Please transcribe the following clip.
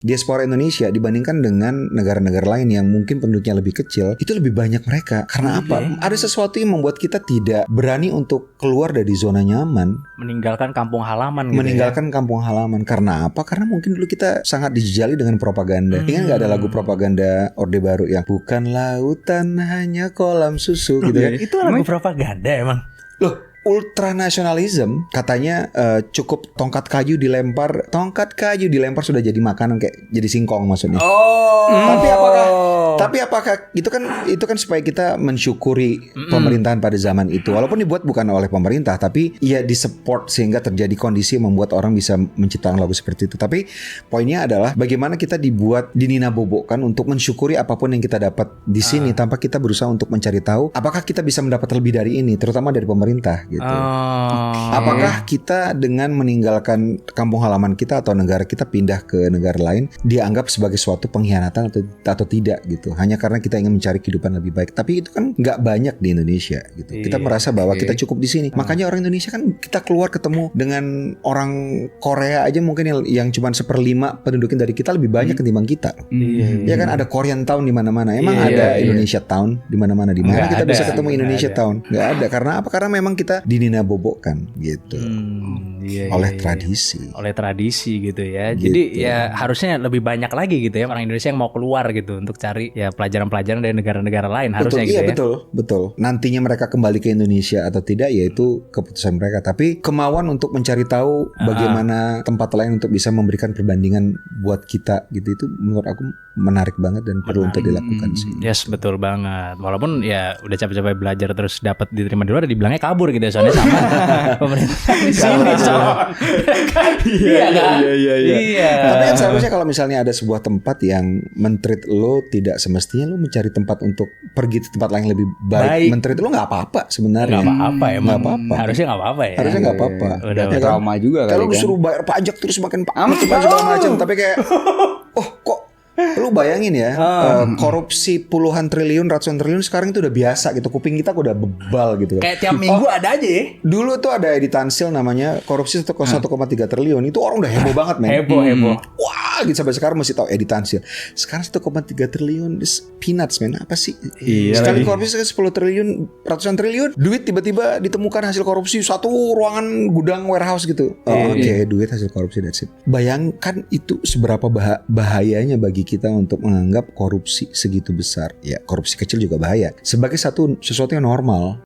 diaspora Indonesia dibandingkan dengan negara-negara lain yang mungkin penduduknya lebih kecil, itu lebih banyak mereka. Karena apa? Ada sesuatu yang membuat kita tidak berani untuk keluar dari zona nyaman, meninggalkan kampung halaman gitu. meninggalkan kampung halaman. Karena apa? Karena mungkin dulu kita sangat dijejali dengan propaganda. Ingat nggak ada lagu propaganda Orde Baru yang bukan lautan hanya kolam susu gitu ya? Itu lagu propaganda emang. Loh, ultranasionalisme katanya cukup tongkat kayu dilempar sudah jadi makanan, kayak jadi singkong maksudnya. Tapi apakah itu kan supaya kita mensyukuri pemerintahan pada zaman itu, walaupun dibuat bukan oleh pemerintah, tapi ya disupport sehingga terjadi kondisi yang membuat orang bisa menciptakan lagu seperti itu. Tapi poinnya adalah bagaimana kita dibuat dininabobokan untuk mensyukuri apapun yang kita dapat di sini tanpa kita berusaha untuk mencari tahu apakah kita bisa mendapat lebih dari ini, terutama dari pemerintah gitu. Apakah kita dengan meninggalkan kampung halaman kita atau negara kita pindah ke negara lain dianggap sebagai suatu pengkhianatan atau tidak gitu, hanya karena kita ingin mencari kehidupan lebih baik. Tapi itu kan nggak banyak di Indonesia gitu. Kita merasa bahwa kita cukup di sini. Makanya orang Indonesia kan kita keluar ketemu dengan orang Korea aja mungkin yang cuma 1/5 penduduknya dari kita lebih banyak ketimbang kita. Ya kan ada Korean Town di mana-mana. Emang ada Indonesia Town di mana-mana? Di mana kita bisa ketemu Indonesia Town? Nggak ada. Karena apa? Karena memang kita dininabobokan gitu. Oleh tradisi gitu ya. Jadi ya harusnya lebih banyak lagi gitu ya orang Indonesia yang mau keluar gitu untuk cari ya pelajaran-pelajaran dari negara-negara lain harusnya gitu ya. Betul. Nantinya mereka kembali ke Indonesia atau tidak ya itu keputusan mereka. Tapi kemauan untuk mencari tahu bagaimana tempat lain untuk bisa memberikan perbandingan buat kita gitu, itu menurut aku menarik banget dan perlu untuk dilakukan sih. Yes, betul banget. Walaupun ya udah capek-capek belajar terus dapat diterima di luar, dibilangnya kabur gitu ya, soalnya sama pemerintah di sini. Iya. Tapi kan seharusnya kalau misalnya ada sebuah tempat yang men-treat lo tidak semestinya, lo mencari tempat untuk pergi ke tempat lain yang lebih baik. Men-treat lo nggak apa-apa sebenarnya. Nggak apa-apa emang. Nggak apa-apa. Harusnya nggak apa-apa ya. Harusnya nggak apa-apa. Udah trauma juga kali kan. Kalau disuruh bayar pajak terus makin segala macam, tapi kayak kok lu bayangin ya, korupsi puluhan triliun, ratusan triliun sekarang itu udah biasa gitu. Kuping kita udah bebal gitu. Kayak tiap minggu ada aja ya. Dulu tuh ada editansil namanya korupsi 1,3 triliun. Itu orang udah heboh banget, men. Heboh. Wah, gitu sampai sekarang masih tahu editansil. Sekarang 1,3 triliun peanuts, men. Apa sih? Sekali korupsi 10 triliun, ratusan triliun, duit tiba-tiba ditemukan hasil korupsi satu ruangan gudang warehouse gitu. Oke, duit hasil korupsi, that's it. Bayangkan itu seberapa bahayanya bagi kita untuk menganggap korupsi segitu besar. Ya, korupsi kecil juga bahaya. Sebagai sesuatu yang normal.